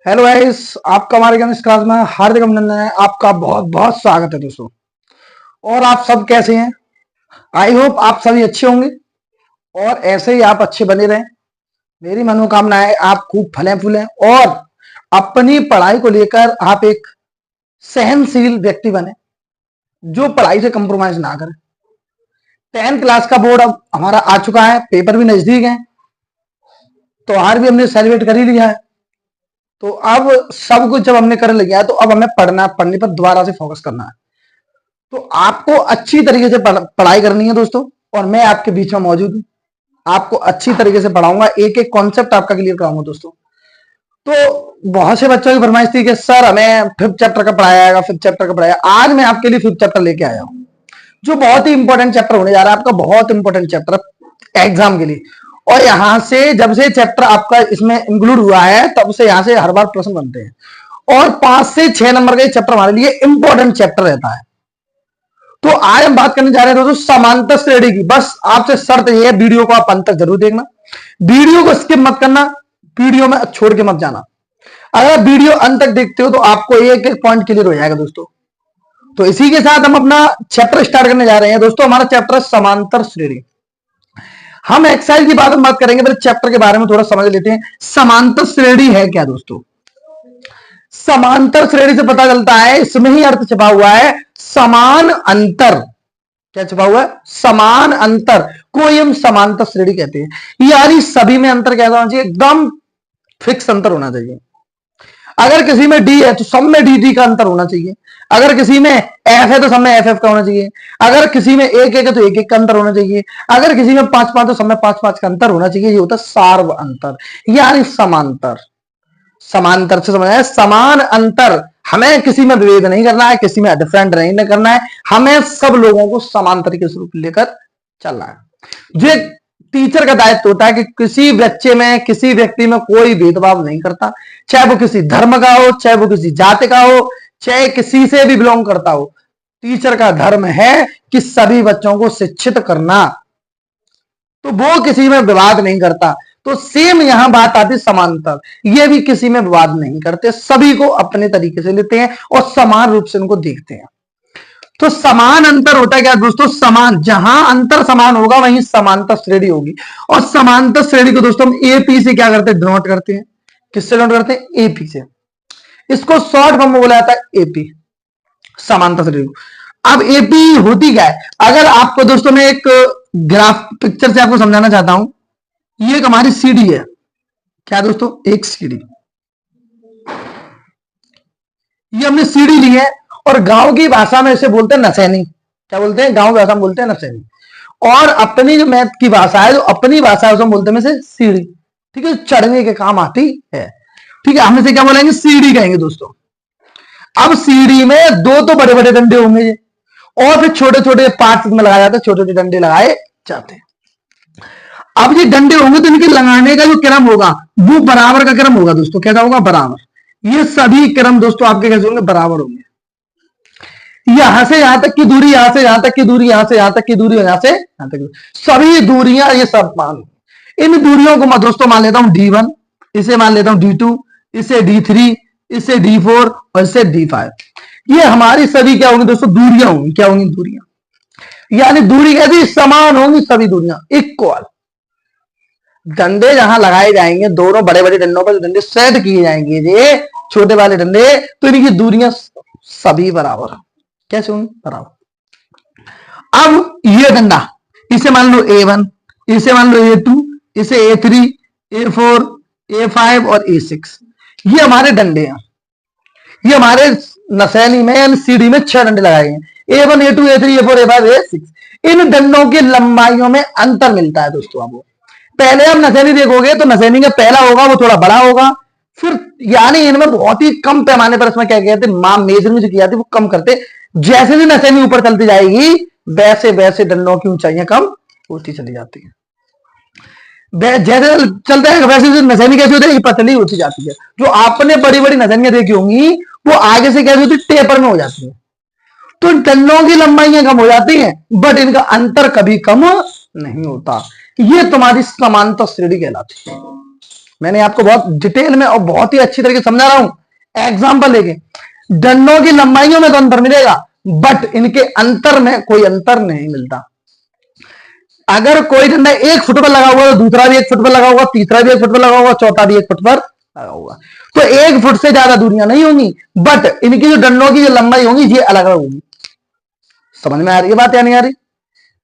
Hello guys, आपका हमारे इस क्लास में हार्दिक अभिनंदन है। आपका बहुत बहुत स्वागत है दोस्तों। और आप सब कैसे हैं? आई होप आप सभी अच्छे होंगे और ऐसे ही आप अच्छे बने रहें। मेरी मनोकामना है आप खूब फले फूलें और अपनी पढ़ाई को लेकर आप एक सहनशील व्यक्ति बने जो पढ़ाई से कंप्रोमाइज ना करें। 10th क्लास का बोर्ड अब हमारा आ चुका है, पेपर भी नजदीक है, त्योहार भी हमने सेलिब्रेट कर ही लिया है। तो अब सब कुछ जब हमने कर लिया है तो अब हमें पढ़ने पर दोबारा से फोकस करना है। तो आपको अच्छी तरीके से पढ़ाई करनी है दोस्तों, और मैं आपके बीच में मौजूद हूं। आपको अच्छी तरीके से पढ़ाऊंगा, एक एक कॉन्सेप्ट आपका क्लियर कराऊंगा दोस्तों। तो बहुत से बच्चों की फरमाइश थी कि सर हमें 5th चैप्टर का पढ़ाया जाएगा, 5th चैप्टर का पढ़ाया। आज मैं आपके लिए 5th चैप्टर लेके आया हूं, जो बहुत ही इंपॉर्टेंट चैप्टर होने जा रहा है आपका, बहुत इंपॉर्टेंट चैप्टर एग्जाम के लिए। और यहां से जब से चैप्टर आपका इसमें इंक्लूड हुआ है तब से यहां से हर बार प्रश्न बनते हैं और 5 से 6 नंबर का चैप्टर हमारे लिए इंपॉर्टेंट चैप्टर रहता है। तो आज हम बात करने जा रहे हैं दोस्तों समांतर श्रेणी की। बस आपसे शर्त यह है, वीडियो को आप अंत तक जरूर देखना, वीडियो को स्किप मत करना, वीडियो में छोड़ के मत जाना। अगर वीडियो अंत तक देखते हो तो आपको एक एक पॉइंट क्लियर हो जाएगा दोस्तों। तो इसी के साथ हम अपना चैप्टर स्टार्ट करने जा रहे हैं दोस्तों। हमारा चैप्टर है समांतर श्रेणी। हम एक्सरसाइज की बात करेंगे, पहले चैप्टर के बारे में थोड़ा समझ लेते हैं। समांतर श्रेणी है क्या दोस्तों? समांतर श्रेणी से पता चलता है, इसमें ही अर्थ छुपा हुआ है, समान अंतर। क्या छुपा हुआ है? समान अंतर को हम समांतर श्रेणी कहते हैं। यानी सभी में अंतर कैसा होना चाहिए? एकदम फिक्स अंतर होना चाहिए। अगर किसी में डी है तो सब में डी का अंतर होना चाहिए। अगर किसी में एफ है तो सब में एफ का होना चाहिए। अगर किसी में एक है तो एक का अंतर होना चाहिए। अगर किसी में 5 तो सब में 5 का अंतर होना चाहिए। ये होता है सार्व अंतर, यानी समांतर। समांतर से समझ आया, समान अंतर। हमें किसी में विभेद नहीं करना है, किसी में डिफरेंट नहीं करना है, हमें सब लोगों को समान तरीके से लेकर चलना है। जो टीचर का दायित्व होता है कि किसी बच्चे में, किसी व्यक्ति में कोई भेदभाव नहीं करता, चाहे वो किसी धर्म का हो, चाहे वो किसी जाति का हो, चाहे किसी से भी बिलोंग करता हो। टीचर का धर्म है कि सभी बच्चों को शिक्षित करना, तो वो किसी में विवाद नहीं करता। तो सेम यहां बात आती समांतर, ये भी किसी में विवाद नहीं करते, सभी को अपने तरीके से लेते हैं और समान रूप से उनको देखते हैं। तो समान अंतर होता है क्या दोस्तों? समान, जहां अंतर समान होगा वहीं समांतर श्रेणी होगी। और समांतर श्रेणी को दोस्तों हम एपी से क्या करते हैं? डिनोट करते हैं। किससे डिनोट करते हैं? एपी से। इसको शॉर्ट फॉर्म में बोला जाता है एपी, समांतर श्रेणी। अब एपी होती क्या है? अगर आपको दोस्तों मैं एक ग्राफ पिक्चर से आपको समझाना चाहता हूं। ये एक हमारी सीढ़ी है। क्या दोस्तों? एक सीढ़ी। ये हमने सीढ़ी ली है और गांव की भाषा में इसे बोलते हैं नसैनी। क्या बोलते हैं? गांव की भाषा में बोलते हैं नसैनी। और अपनी जो मैथ की भाषा है, जो अपनी भाषा है उसमें बोलते हैं इसे सीढ़ी। ठीक है, चढ़ने के काम आती है। ठीक है, हम इसे क्या बोलेंगे? सीढ़ी कहेंगे दोस्तों। अब सीढ़ी में दो तो बड़े बड़े डंडे होंगे और फिर छोटे छोटे पार्ट्स में लगाए जाते हैं, छोटे छोटे डंडे लगाए जाते हैं। अब ये डंडे होंगे तो इनके लगाने का जो क्रम होगा वो बराबर का क्रम होगा दोस्तों। कैसा होगा? बराबर। ये सभी क्रम दोस्तों आपके कैसे होंगे? बराबर होंगे। यहां से यहां तक की दूरी, यहां से यहां तक की दूरी, यहां से यहां तक की दूरी, यहां से यहां तक, सभी दूरियां ये सब मान। इन दूरियों को मैं दोस्तों मान लेता हूं D1, इसे मान लेता हूं D2, इसे D3, इसे D4 और इसे D5। ये हमारी सभी क्या होंगी दोस्तों? दूरियां होंगी। क्या होंगी? दूरियां। यानी दूरी कैसी? समान होंगी सभी दूरियां, इक्वल। डंडे जहां लगाए जाएंगे, दोनों बड़े बड़े डंडों पर डंडे सेट किए जाएंगे, ये छोटे वाले डंडे, तो इनकी दूरियां सभी बराबर। कैसे होंगी? बराबर। अब ये डंडा, इसे मान लो A1, इसे मान लो A2, इसे A3, A4, A5 और A6। ये हमारे डंडे हैं। ये हमारे नसैनी में, सीढ़ी में 6 डंडे लगाए गए। A1, A2, A3, A4, A5, A6। इन डंडों की लंबाइयों में अंतर मिलता है दोस्तों। आपको पहले हम नसैनी देखोगे तो नसैनी का पहला होगा वो थोड़ा बड़ा होगा, फिर यानी इनमें बहुत ही कम पैमाने पर इसमें क्या कहते हैं? मेजरमेंट जो की जाती है वो कम करते। जैसे भी नसैनी ऊपर चलती जाएगी वैसे वैसे डंडों की ऊंचाइयां कम होती चली जाती है। जैसे चलते हैं वैसे नसैनी कैसी होती है? पतली होती जाती है। जो आपने बड़ी बड़ी नसैनियां देखी होंगी वो आगे से कैसी होती है? टेपर में हो जाती है। तो डंडों की लंबाइयां कम हो जाती हैं बट इनका अंतर कभी कम नहीं होता। ये तुम्हारी समांतर श्रेणी कहलाती है। मैंने आपको बहुत डिटेल में और बहुत ही अच्छी तरीके से समझा रहा हूं एग्जाम्पल लेके। डंडों की लंबाइयों में तो अंतर मिलेगा, बट इनके अंतर में कोई अंतर नहीं मिलता। अगर कोई डंडा 1 फुट पर लगा हुआ है तो दूसरा भी 1 फुट पर लगा होगा, तीसरा भी 1 फुट पर लगा होगा, चौथा भी 1 फुट पर लगा होगा। तो 1 फुट से ज्यादा दूरियां नहीं होंगी, बट इनकी जो डंडों की जो लंबाई होगी ये अलग अलग होगी। समझ में आ रही है बात या नहीं आ रही?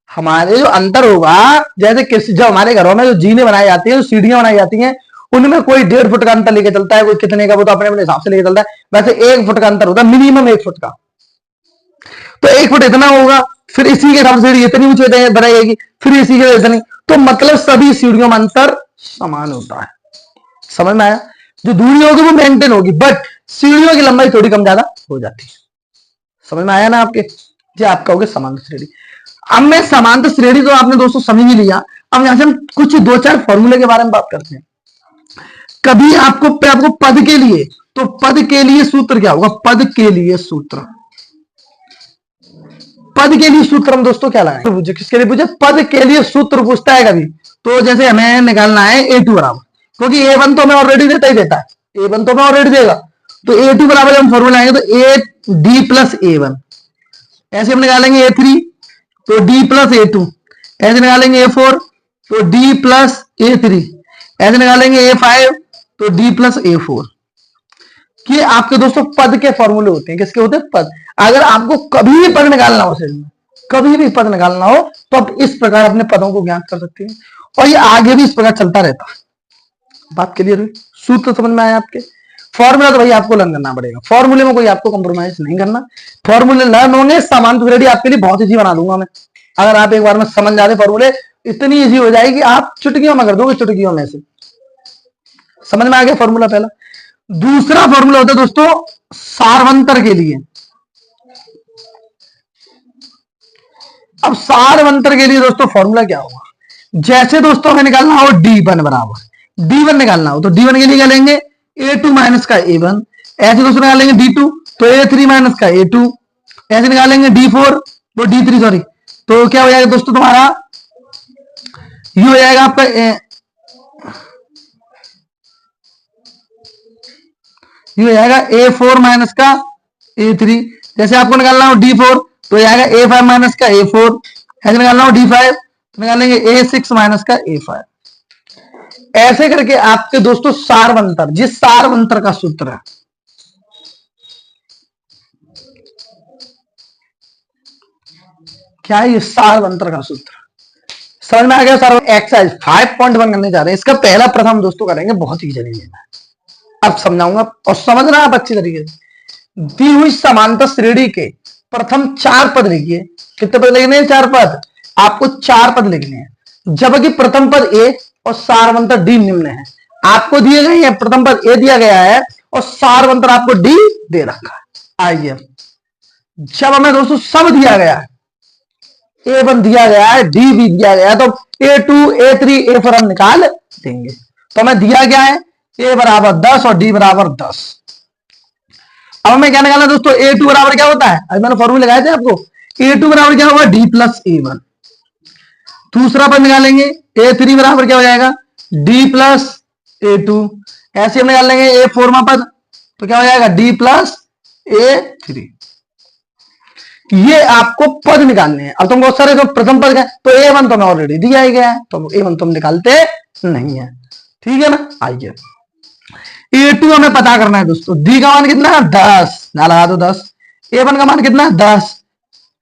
हमारे जो अंतर होगा, जैसे किसी जब हमारे घरों में जो जीने बनाई जाती है, जो सीढ़ियां बनाई जाती हैं, उनमें कोई 1.5 फुट का अंतर लेके चलता है, कोई कितने का, वो तो अपने अपने हिसाब से लेके चलता है। वैसे 1 फुट का अंतर होता है, मिनिमम 1 फुट का। तो 1 फुट इतना होगा, फिर इसी के हिसाब से सीढ़ी इतनी ऊंची बनाई जाएगी, फिर इसी के इतनी। तो मतलब सभी सीढ़ियों में अंतर समान होता है। समझ में आया? जो दूरी होगी वो मेंटेन होगी, बट सीढ़ियों की लंबाई थोड़ी कम ज्यादा हो जाती है। समझ में आया ना आपके? जी आप कहोगे समांतर श्रेणी। अब मैं समांतर श्रेणी तो आपने दोस्तों समझ ही लिया। अब यहां से हम कुछ 2-4 फॉर्मूले के बारे में बात करते हैं। कभी आपको पद के लिए, तो पद के लिए सूत्र क्या होगा? पद के लिए सूत्र, पद के लिए सूत्र हम दोस्तों क्या लगाएंगे? पूछे किसके लिए पूछे? पद के लिए सूत्र पूछता है कभी। तो जैसे हमें निकालना है A2 बराबर, क्योंकि A1 तो हमें ऑलरेडी देता ही देता है, A1 तो हमें ऑलरेडी देगा। तो A2 बराबर हम फॉर्मूला आएंगे तो AD प्लस A1, ऐसे हम निकालेंगे A3 तो D प्लस A2, ऐसे निकालेंगे A4 तो D प्लस A3, ऐसे निकालेंगे A5 तो D प्लस A4। ये आपके दोस्तों पद के फॉर्मूले होते हैं। किसके होते हैं? पद। अगर आपको कभी भी पद निकालना हो, शरीर में कभी भी पद निकालना हो, तो आप इस प्रकार अपने पदों को ज्ञात कर सकते हैं, और ये आगे भी इस प्रकार चलता रहता है। बात क्लियर हुई? सूत्र समझ में आया आपके? फॉर्मूला तो भाई आपको लर्न करना पड़ेगा, फॉर्मूले में कोई आपको कंप्रोमाइज नहीं करना। फॉर्मूले लर्न होंगे, समांतर श्रेणी आपके लिए बहुत ईजी बना दूंगा मैं। अगर आप एक बार में समझ जाते फॉर्मूले, इतनी ईजी हो जाएगी, आप चुटकियों में कर दोगे, चुटकियों में से। समझ में आ गया फॉर्मूला पहला? दूसरा फॉर्मूला होता है दोस्तों सारवंतर के लिए। अब सारवंतर के लिए दोस्तों फॉर्मूला क्या होगा? जैसे दोस्तों हमें निकालना हो D1 बराबर, D1 निकालना हो तो D1 के लिए क्या लेंगे? A2 माइनस का A1, ऐसे दोस्तों निकालेंगे D2 तो A3 माइनस का A2, ऐसे निकालेंगे D4 तो D3, सॉरी, तो क्या हो जाएगा दोस्तों तुम्हारा? ये हो जाएगा आपका ये हो जाएगा A4 माइनस का A3। जैसे आपको निकालना हो D4 तो आएगा A5 माइनस का A4, ऐसे निकालना हो D5 तो निकालेंगे A6 माइनस का A5। ऐसे करके आपके दोस्तों सारवंतर, जिस सारवंतर का सूत्र है, क्या है ये सारवंतर का सूत्र? समझ में आ गया? सर एक्सरसाइज 5.1 करने जा रहे हैं। इसका पहला प्रथम दोस्तों करेंगे, बहुत ही जरूरी है, अब समझाऊंगा और समझना आप अच्छी तरीके से। दी हुई समांतर श्रेणी के प्रथम 4 पद लिखिए। कितने पद लिखने हैं? 4 पद। आपको 4 पद लिखने हैं, जबकि प्रथम पद A और सारवंतर D निम्न है। आपको दिए गए हैं, प्रथम पद A दिया गया है और सारवंतर आपको D दे रखा है। आइए, जब हमें दोस्तों सब दिया गया है, A1 दिया गया है, D भी दिया गया है, तो A2, A3, A4 हम निकाल देंगे। तो हमें दिया गया है A बराबर 10 और D बराबर 10। अब हमें क्या निकालना है दोस्तों? A2 बराबर क्या होता है? अभी मैंने फॉर्मूले लगाए थे आपको। A2 बराबर क्या होगा? D plus A1। दूसरा पद निकालेंगे A3 बराबर क्या हो जाएगा? D plus A2। ऐसे हम निकाल लेंगे A4 में पद, तो क्या हो जाएगा? D plus A3। ये आपको पद निकालने हैं। अब तुम बहुत सारे जो प्रथम पद है, तो A1 तो हमें ऑलरेडी दिया ही गया है, तो A1 तो हम निकालते नहीं है। ठीक है ना? आइए, A2 हमें पता करना है दोस्तों। D का मान कितना है? 10, ना लगा दो 10। A1 का मान कितना है? 10,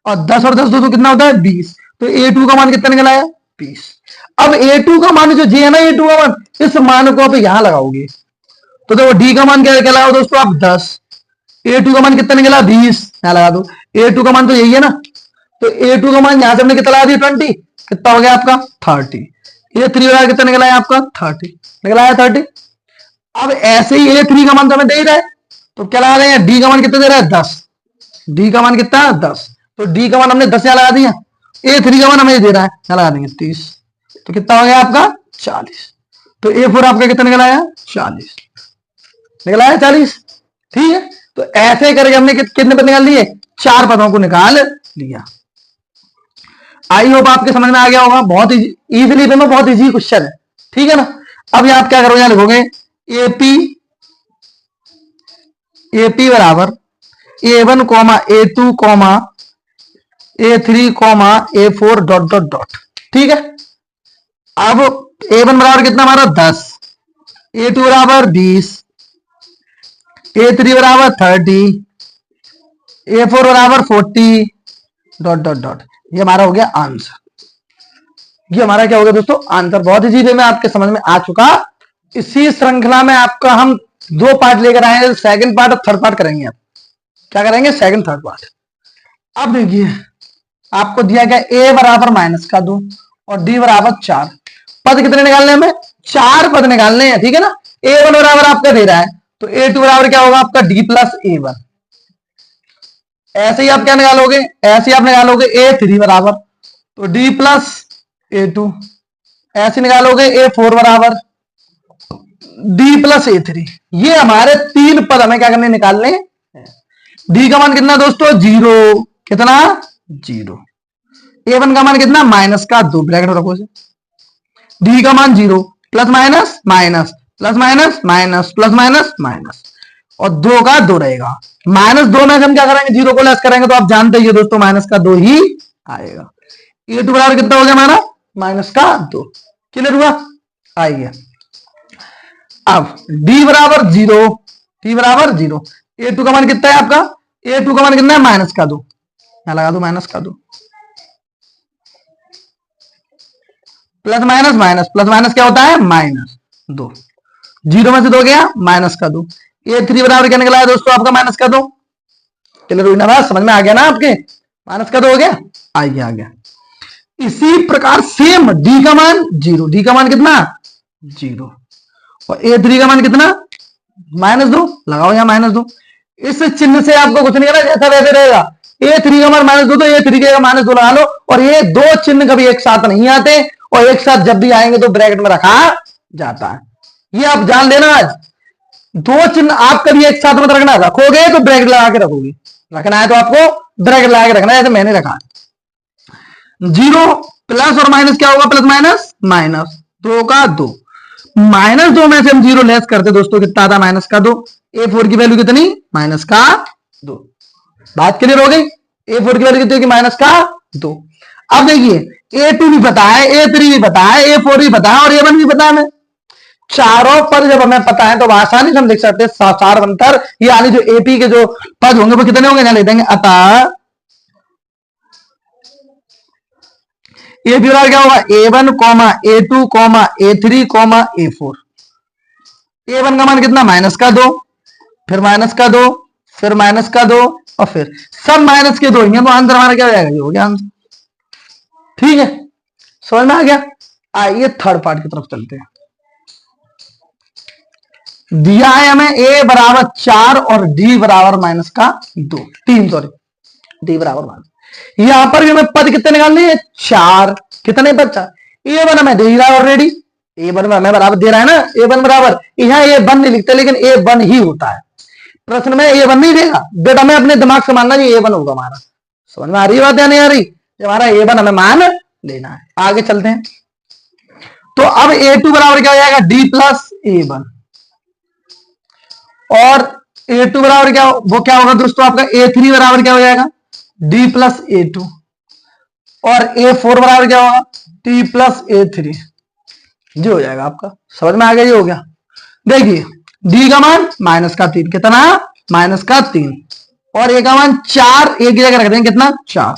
और 10 और 10 दोस्तों कितना होता है? 20। तो A2 का मान कितना निकला है? 20। अब A2 का मान जो J है ना, A2 का मान, इस मान को आप यहां लगाओगे तो देखो D का मान क्या लगाओ दोस्तों आप? 10। A2 का मान कितना निकला? 20, यहां लगा दो। A2 का मान तो यही है ना, तो A2 का मान यहां से हमने कितना लगा दिया? 20। कितना हो गया आपका? 30। A3 का कितना निकला है आपका? 30 निकला है, 30। अब ऐसे ही A3 का मान तो हमें दे ही रहा है, तो क्या लगा देंगे? D का मान कितना दे रहा है? 10। D का मान कितना? 10। तो D का मान हमने 10 यहां लगा दिया। A3 का मान हमें दे रहा है, यहां लगा देंगे 30। तो कितना हो गया आपका? 40। तो A4 आपका कितना निकला है? 40 निकला है, 40। ठीक है, तो ऐसे करके हमने कितने पद निकाल लिए? 4 पदों को निकाल लिया। आई होप आपके समझ में आ गया होगा। बहुत इजीली, बहुत इजी क्वेश्चन है। ठीक है ना? अब यहां आप क्या करोगे, यहां लिखोगे एपी, एपी बराबर A1 comma A2 comma A3 comma A4 dot dot dot. ठीक है, अब A1 बराबर कितना हमारा 10, A2 बराबर 20, A3 बराबर 30, A4 बराबर 40 डॉट डॉट डॉट। ये हमारा हो गया आंसर। ये हमारा क्या हो गया दोस्तों, आंसर। बहुत इजी वे में आपके समझ में आ चुका। इसी श्रृंखला में आपका हम 2 पार्ट लेकर आए हैं, सेकंड पार्ट और थर्ड पार्ट करेंगे। आप क्या करेंगे, सेकंड थर्ड पार्ट। अब देखिए आपको दिया गया a बराबर माइनस का 2 और d बराबर 4। पद कितने निकालने हमें, 4 पद निकालने हैं। ठीक है ना, a1 बराबर आपका दे रहा है तो a2 बराबर क्या होगा आपका d प्लस a1। ऐसे ही आप क्या निकालोगे, ऐसे ही आप निकालोगे a3 बराबर तो d प्लस a2। ऐसे निकालोगे a4 बराबर d प्लस a3। ये हमारे 3 पद हमें क्या करने, निकालने हैं। d का मान कितना दोस्तों, 0। कितना, 0। a1 का मान कितना, माइनस का 2, ब्रैकेट में रखो इसे। d का मान 0, plus minus minus, plus minus minus, plus minus minus, और 2 का 2 रहेगा। -2 में से हम क्या करेंगे, 0 को लेस करेंगे तो आप जानते ही दोस्तों माइनस का 2 ही आएगा। a2 बराबर कितना हो गया हमारा, माइनस का 2। क्लियर हुआ, आइए अब d बराबर 0, t बराबर 0। a2 का मान कितना है आपका, a2 का मान कितना है, माइनस का 2। यहां लगा दो माइनस का 2, plus minus minus, plus minus क्या होता है, -2। 0 में से 2 गया, माइनस का 2। a3 बराबर क्या निकला है दोस्तों आपका, माइनस का 2। क्लियर हुई ना बात, समझ में आ गया ना आपके, माइनस का 2 हो गया, आइए आ गया। इसी प्रकार सेम d का मान 0, d का मान कितना, 0, और a3 का मान कितना, -2। लगाओ यहां -2। इस चिन्ह से आपको कुछ नहीं करना, जैसा वैसे रहेगा। a3 का मान -2 तो a3 का -2 लगा लो। और ये 2 चिन्ह कभी एक साथ नहीं आते, और एक साथ जब भी आएंगे तो ब्रैकेट में रखा जाता है। ये आप जान लेना आज। 2 चिन्ह आप कभी एक साथ मत रखना, रखोगे तो ब्रैकेट लगा के रखोगे। रखना है तो आपको ब्रैकेट लगा के रखना है, जैसे मैंने रखा। 0 प्लस और माइनस क्या होगा, प्लस माइनस माइनस, 2 का 2। -2 में से हम 0 लेस करते दोस्तों, कितना आता, माइनस का 2। a4 की वैल्यू कितनी, माइनस का 2। बात क्लियर हो गई, a4 की वैल्यू कितनी होगी, माइनस का 2। अब देखिए a2 भी पता है, a3 भी पता है, a4 भी पता है और a1 भी पता है हमें। चारों पद जब हमें पता है तो आसानी से हम लिख सकते हैं सार अंतर, यानी जो एपी के जो पद होंगे वो कितने होंगे, ले देंगे। अतः ए बी बराबर क्या होगा, a1 comma a2 comma a3 comma a4। a1 का मान कितना, माइनस का 2, फिर माइनस का 2, फिर माइनस का 2, और फिर सब माइनस के 2 ही हैं, तो आंसर हमारा क्या हो जाएगा, ये हो गया आंसर। ठीक है, समझ में आ गया। आइए थर्ड पार्ट की तरफ चलते हैं। दिया है हमें a बराबर 4 और d बराबर माइनस का 3, सॉरी d बराबर माइनस। यहां पर भी हमें पद कितने निकालने हैं, 4। कितने पद, 4। a1 हमें दे रहा है ऑलरेडी, a1 में हमें बराबर दे रहा है ना, a1 बराबर, यहाँ a1 नहीं लिखते लेकिन a1 ही होता है। प्रश्न में a1 नहीं देगा, बट हमें अपने दिमाग से मानना ये a1 होगा हमारा। समझ में आ रही बात या नहीं आ रही, हमारा a1 हमें मान लेना है। आगे चलते हैं, तो अब a2 बराबर क्या हो जाएगा, d प्लस a1, और a2 बराबर क्या, वो क्या होगा दोस्तों आपका, a3 बराबर क्या हो जाएगा, d प्लस a2, और a4 बराबर क्या होगा, t प्लस a3। जो हो जाएगा आपका, समझ में आ गया, ये हो गया। देखिए d का मान माइनस का 3, कितना, माइनस का 3, और a का मान 4, एक जगह रख देंगे, कितना, 4।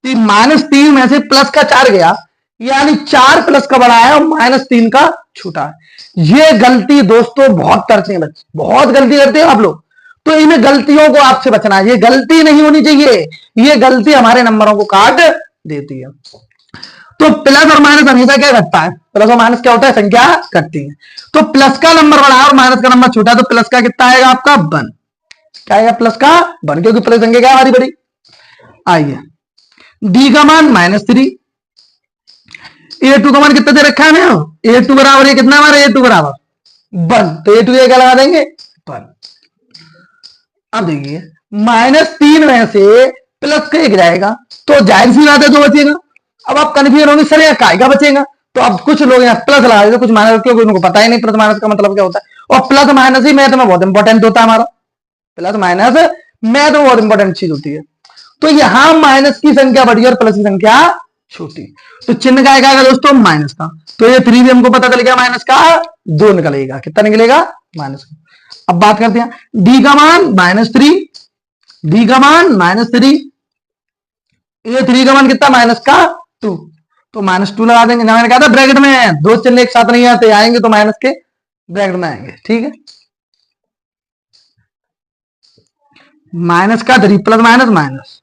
-3 में से प्लस का 4 गया, यानी 4 प्लस का बड़ा है और -3 का छोटा है। ये गलती दोस्तों बहुत करते हैं बच्चे, बहुत गलती करते हैं आप लोग, तो इन गलतियों को आपसे बचना है। ये गलती नहीं होनी चाहिए, ये गलती हमारे नंबरों को काट देती है। तो प्लस और माइनस हमेशा क्या घटता है, प्लस और माइनस क्या होता है, संख्या घटती है। तो प्लस का नंबर बड़ा है और माइनस का नंबर छोटा है, तो प्लस का कितना आएगा आपका, 1। क्या आएगा, प्लस का 1, क्योंकि प्लस संख्या क्या है हमारी बड़ी। आइए डी का मान -3, a2 का मान कितना दे रखा है हमें, a2 बराबर ये कितना हमारा, a2 बराबर 1, तो a2 क्या लगा देंगे, 1। अब देखिए -3 में से प्लस का 1 जाएगा, तो जाहिर सी बात है 2 बचेगा। अब आप कन्फ्यूजन होंगे, सर यार काय का बचेगा, तो अब कुछ लोग यहाँ प्लस लगा देते, कुछ माइनस, क्योंकि उनको पता ही नहीं प्लस माइनस का मतलब क्या होता है। और प्लस माइनस ही मैथ में बहुत इंपॉर्टेंट होता है हमारा, प्लस माइनस मैथ में बहुत इंपॉर्टेंट चीज होती है। तो यहां माइनस की संख्या बड़ी और प्लस की संख्या छोटी, तो चिन्ह का आएगा दोस्तों माइनस का। तो ये 3 भी हमको पता चल गया माइनस का 2 निकलेगा, कितना निकलेगा माइनस का। अब बात करते हैं डी का मान -3, डी का मान -3, ये 3 का मान कितना माइनस का 2, तो -2 लगा देंगे। मैंने कहा था ब्रैकेट में दो चिन्ह एक साथ नहीं आते, आएंगे तो माइनस के ब्रैकेट में आएंगे, ठीक है। माइनस का 3 प्लस माइनस माइनस,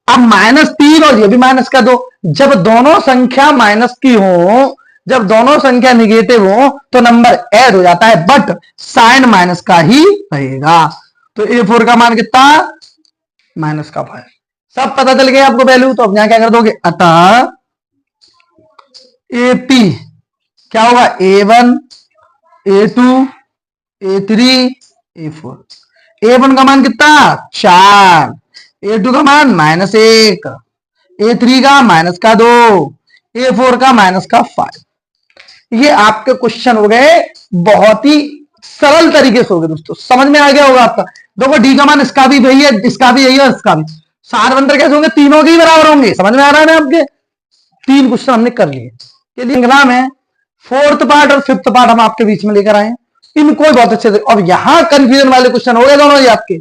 अब -3 और ये भी माइनस का 2, जब दोनों संख्या माइनस की हो, जब दोनों संख्या निगेटिव हो तो नंबर ऐड हो जाता है, बट साइन माइनस का ही रहेगा। तो A4 का मान कितना -5, सब पता चल गया आपको वैल्यू। तो अब यहां क्या कर दोगे, अतः AP क्या होगा A1 A2 A3 A4। A1 का मान कितना 4, A2 का मान -1, A3 का -2, A4 का -5। ये आपके क्वेश्चन हो गए, बहुत ही सरल तरीके से हो गए दोस्तों, समझ में आ गया होगा आपका। देखो डी का मान इसका भी वही है, इसका भी यही है, इसका भी। सार अंतर कैसे होंगे, तीनों के ही बराबर होंगे, समझ में आ रहा है ना आपके। 3 क्वेश्चन हमने कर लिए, चलिए अगला में 4th पार्ट और 5th पार्ट हम आपके बीच में लेकर आए, इनको बहुत अच्छे से। अब यहां कंफ्यूजन वाले क्वेश्चन हो गए दोनों ही आपके,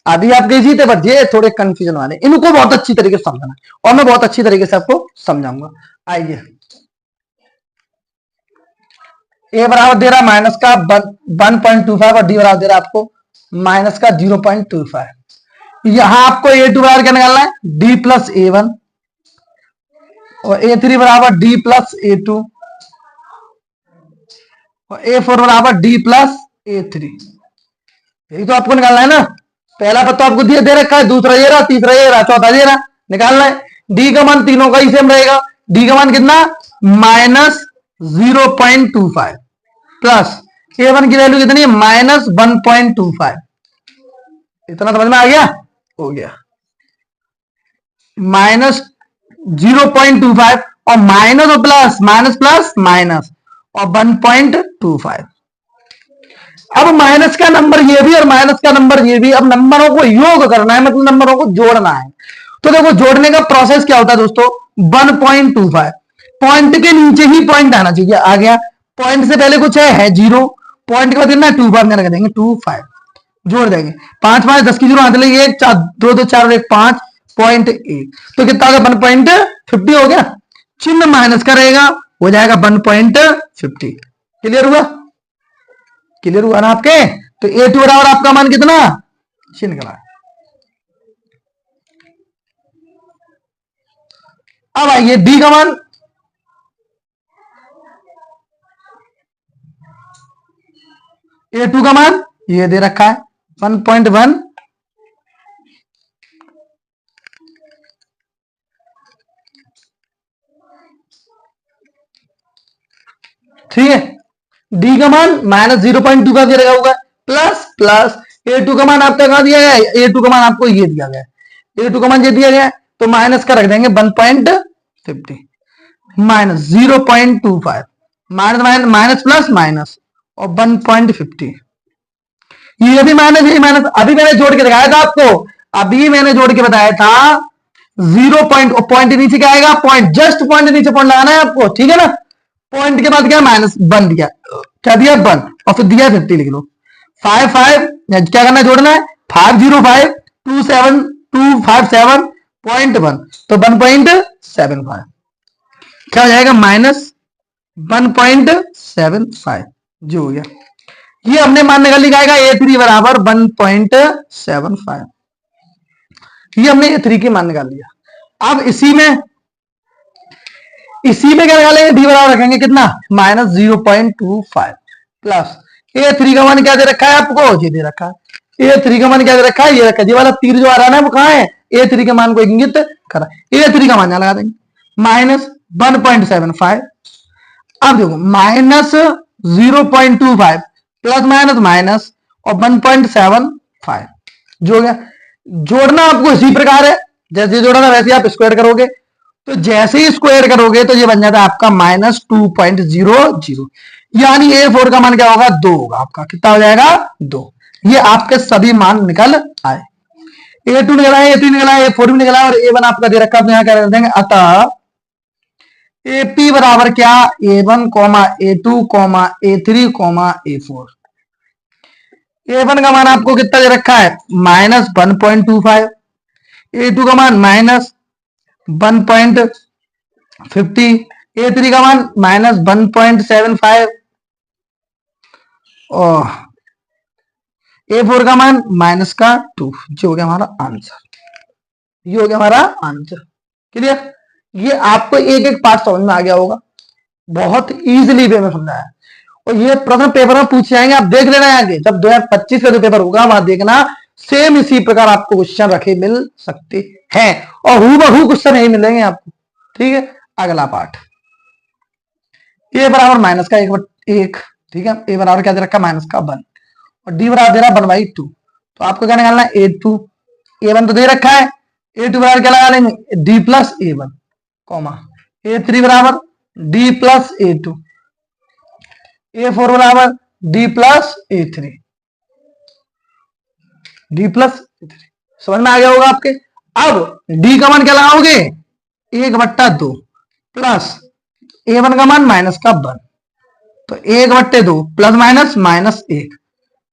अभी आपके जीते बट ये थोड़े कंफ्यूजन वाले, इनको बहुत अच्छी तरीके से समझना और मैं बहुत अच्छी तरीके से आपको समझाऊंगा। आइए, ए बराबर दे रहा माइनस का 1.25 और डी बराबर दे रहा आपको माइनस का 0.25। यहां आपको A2 बराबर क्या निकालना है, D प्लस A1, और A3 बराबर D प्लस A2, और A4 बराबर D प्लस A3। यही तो आपको निकालना है ना। पहला पत्ता आपको दिया दे रखा है, दूसरा ये रहा, तीसरा ये रहा, चौथा ये रहा, निकालना है। डी का मान तीनों का ही सेम रहेगा, डी का मान कितना -0.25 प्लस A1 की वैल्यू कितनी है -1.25। इतना समझ में आ गया, हो गया -0.25 और माइनस और प्लस, माइनस प्लस माइनस और 1.25। अब माइनस का नंबर ये भी और माइनस का नंबर ये भी, अब नंबरों को योग करना है, मतलब नंबरों को जोड़ना है। तो देखो जोड़ने का प्रोसेस क्या होता है दोस्तों, 1.25 पॉइंट के नीचे ही पॉइंट आना चाहिए, आ गया। पॉइंट से पहले कुछ है 0, पॉइंट के बाद कितना 25 रख देंगे, 25 जोड़ देंगे। 5 5 10 की 0 हाथ लेंगे, 1 2 2 4 1 5.1, तो कितना होगा 1.50 हो गया। चिन्ह माइनस का रहेगा, हो जाएगा 1.50। क्लियर हुआ, क्लियर हुआ ना आपके। तो A2 बराबर आपका मान कितना, चिन्ह का। अब आइए D का मान, A2 का मान ये दे रखा है 1.1, ठीक है। डी का मान -0.2 का दिया होगा, प्लस प्लस A2 का मान आपका कहां दिया गया है, A2 का मान आपको ये दिया गया है, A2 का मान ये दिया गया है, तो माइनस का रख देंगे 1.50 minus 0.25 minus minus plus minus और 1.50। ये भी माइनस, यही माइनस। अभी मैंने जोड़ के दिखाया था आपको, अभी मैंने जोड़ के बताया था 0. नीचे क्या आएगा, पॉइंट, जस्ट पॉइंट नीचे पॉइंट लगाना है आपको, ठीक है ना। पॉइंट के बाद क्या -1 दिया, क्या दिया 1 और फिर दिया 50, लिख लो 5 5, क्या करना है जोड़ना है 505 257.1, तो 1.75 क्या हो जाएगा -1.75 जो हो गया। ये हमने मान निकाल लिया, A3 बराबर 1.75, ये हमने A3 की मान निकाल लिया। अब इसी में क्या निकालेंगे, डी बराबर रखेंगे कितना -0.25 प्लस A3 का मान क्या दे रखा है आपको, ये दे रखा है। A3 का मान क्या दे रखा है, ये रखा है। ये वाला तीर जो आ रहा है ना वो कहां है, A3 के मान को इंगित कर रहा है। A3 का मान यहां लगा देंगे -1.75। अब देखो -0.25 प्लस माइनस माइनस और 1.75 जो हो गया। जोड़ना आपको इसी प्रकार है, जैसे जोड़ा था वैसे आप स्क्वायर करोगे, तो जैसे ही इसको ऐड करोगे तो ये बन जाता है आपका -2.00, यानी A4 का मान क्या होगा, 2 होगा आपका। कितना हो जाएगा, 2। ये आपके सभी मान निकल आए। A2 निकला है, A3 निकला है, A4 भी निकला है और A1 आपका दे रखा है। यहाँ क्या कर देंगे, अतः AP बराबर क्या, A1, A2, A3, A4। A1 का मान आपको कितना दे रखा है, -1.25। A2 का मान -1.50। A3 का मान -1.75 और A4 का मान -2। जो हो गया हमारा आंसर, ये हो गया हमारा आंसर। क्लियर। ये आपको एक एक पार्ट समझ में आ गया होगा, बहुत इजीली वे में समझाया। और ये प्रश्न पेपर में पूछे जाएंगे, आप देख लेना आगे जब 2025 का जो पेपर होगा वहां देखना, सेम इसी प्रकार आपको क्वेश्चन रखे मिल सकते हैं और हूबहू क्वेश्चन यही मिलेंगे आपको। ठीक है, अगला पार्ट, ए बराबर माइनस का एक, ठीक है। ए बराबर क्या दे रखा, -1 और डी बराबर दे रहा 1/2। तो आपको क्या निकालना है, A2। A1 तो दे रखा है, A2 बराबर क्या लगा लेंगे, D प्लस A1, A3 बराबर D प्लस A2, A4 बराबर D plus A3, D plus A3। समझ में आ गया होगा आपके। अब D का मान क्या लगाओगे, 1/2 प्लस A1 का मान -1, तो 1/2 प्लस -1।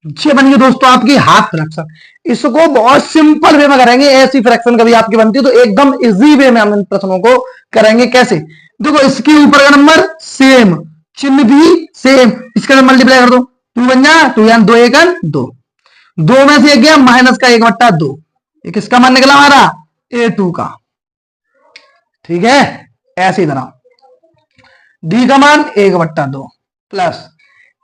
ये बन गई दोस्तों आपकी हाफ फ्रैक्शन। इसको बहुत सिंपल वे में करेंगे, ऐसी फ्रैक्शन कभी आपकी बनती है तो एकदम इजी वे में हम इन प्रश्नों को करेंगे। कैसे, देखो इसके ऊपर का नंबर सेम, चिन्ह भी सेम, इसका मल्टीप्लाई कर दो, 2 बन जा 2, यानी 2 1 2, 2 में से एक गया -1/2, ये किसका मान निकला हमारा, A2 का। ठीक है, ऐसे ही बनाओ, D का मान 1/2 प्लस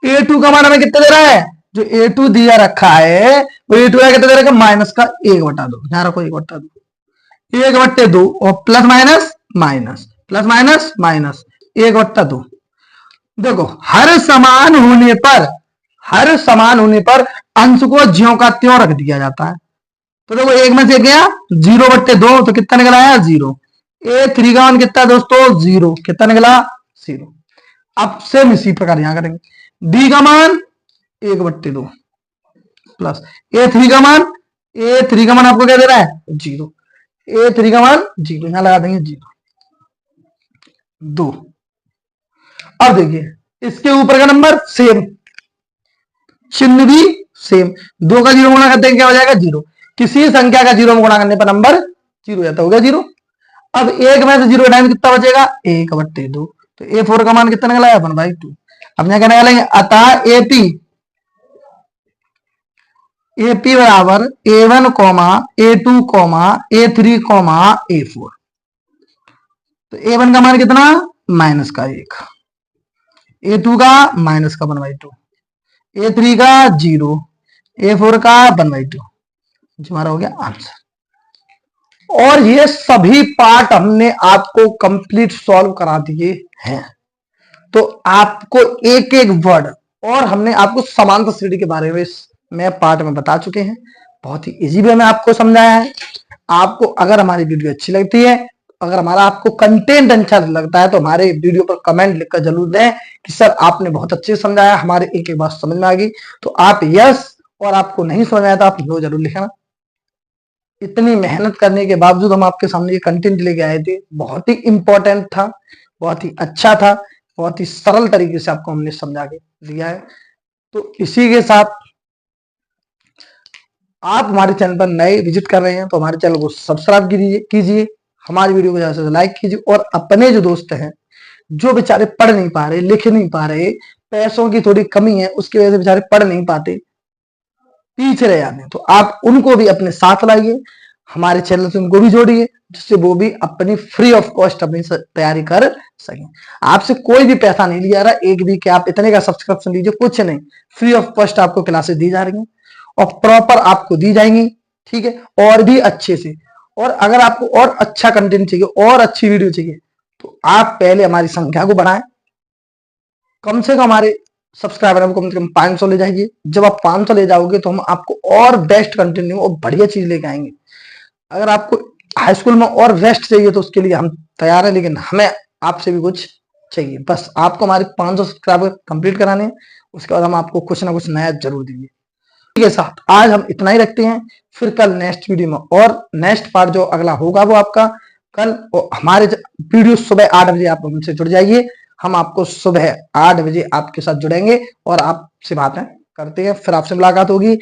A2 का मान हमें कितना दे रहा है, जो A2 दिया रखा है वो A2 कितना दे रखा है, -1/2, ध्यान रखो 1/2 और प्लस माइनस प्लस माइनस 1/2। देखो हर समान होने पर अंश को ज्यों का त्यों रख दिया जाता है। तो देखो एक में से गया 0/2, तो कितना निकला है, 0। A3 का मान कितना दोस्तों, 0, कितना निकला, 0। अब सेम इसी प्रकार यहां करेंगे, D का मान 1/2 प्लस A3 का मान आपको क्या दे रहा है, 0। A3 का मान 0, यहां लगा देंगे 0, 2। अब देखिए इसके ऊपर का नंबर सेम, चिन्ह भी सेम, 2 का 0 गुणा करते हैं क्या हो जाएगा, 0। किसी संख्या का 0 में गुणा करने पर नंबर 0 हो जाता, हो गया 0। अब एक में से 0 टाइम कितना बचेगा, 1/2। तो A4 का मान कितना निकला है, 1/2। अब यहां क्या निकालेंगे, अतः AP बराबर A1, A2, A3, A4। तो A1 का मान कितना, -1, A2 का -1/2, A3 का 0, A4 का 1/2। जो हमारा हो गया आंसर। और ये सभी पार्ट हमने आपको कंप्लीट सॉल्व करा दिए हैं। तो आपको एक एक वर्ड, और हमने आपको समांतर श्रेणी के बारे में पार्ट में बता चुके हैं, बहुत ही इजी वे में आपको समझाया है। आपको अगर हमारी वीडियो अच्छी लगती है, अगर हमारा आपको कंटेंट अच्छा लगता है तो हमारे वीडियो पर कमेंट लिखकर जरूर दें कि सर आपने बहुत अच्छे से समझाया, हमारे एक एक बात समझ में आ गई। तो आप यस, और आपको नहीं समझ आया तो आप नो जरूर लिखना। इतनी मेहनत करने के बावजूद हम आपके सामने ये कंटेंट लेके आए थे, बहुत ही इंपॉर्टेंट था, बहुत ही अच्छा था, बहुत ही सरल तरीके से आपको हमने समझा के दिया है। तो इसी के साथ आप हमारे चैनल पर नए विजिट कर रहे हैं तो हमारे चैनल को सब्सक्राइब कीजिए, हमारी वीडियो को ज्यादा से लाइक कीजिए, और अपने जो दोस्त हैं जो बेचारे पढ़ नहीं पा रहे, लिख नहीं पा रहे, पैसों की थोड़ी कमी है उसकी वजह से बेचारे पढ़ नहीं पाते, पीछे रह जाते हैं, तो आप उनको भी अपने साथ लाइए, हमारे चैनल से उनको भी जोड़िए, जिससे वो भी अपनी फ्री ऑफ कॉस्ट अपनी तैयारी कर सकें। आपसे कोई भी पैसा नहीं लिया रहा, एक भी कि आप इतने का सब्सक्रिप्शन लीजिए, कुछ नहीं, फ्री ऑफ कॉस्ट आपको क्लासेस दी जा रही हैं और प्रॉपर आपको दी जाएंगी। ठीक है, और भी अच्छे से। और अगर आपको और अच्छा कंटेंट चाहिए, और अच्छी वीडियो चाहिए, तो आप पहले हमारी संख्या को बढ़ाएं, कम से कम हमारे सब्सक्राइबर को कम से कम 500 ले जाइए। जब आप 500 ले जाओगे तो हम आपको और बेस्ट कंटेंट और बढ़िया चीज लेके आएंगे। अगर आपको हाई स्कूल में और बेस्ट चाहिए तो उसके लिए हम तैयार हैं, लेकिन हमें आपसे भी कुछ चाहिए। बस आपको हमारे 500 सब्सक्राइबर कंप्लीट कराने हैं, उसके बाद हम आपको कुछ ना कुछ नया जरूर देंगे। के साथ आज हम इतना ही रखते हैं, फिर कल नेक्स्ट वीडियो में और नेक्स्ट पार्ट जो अगला होगा वो आपका कल हमारे वीडियो सुबह 8 बजे आप हमसे जुड़ जाइए। हम आपको सुबह 8 बजे आपके साथ जुड़ेंगे और आपसे बातें करते हैं, फिर आपसे मुलाकात होगी।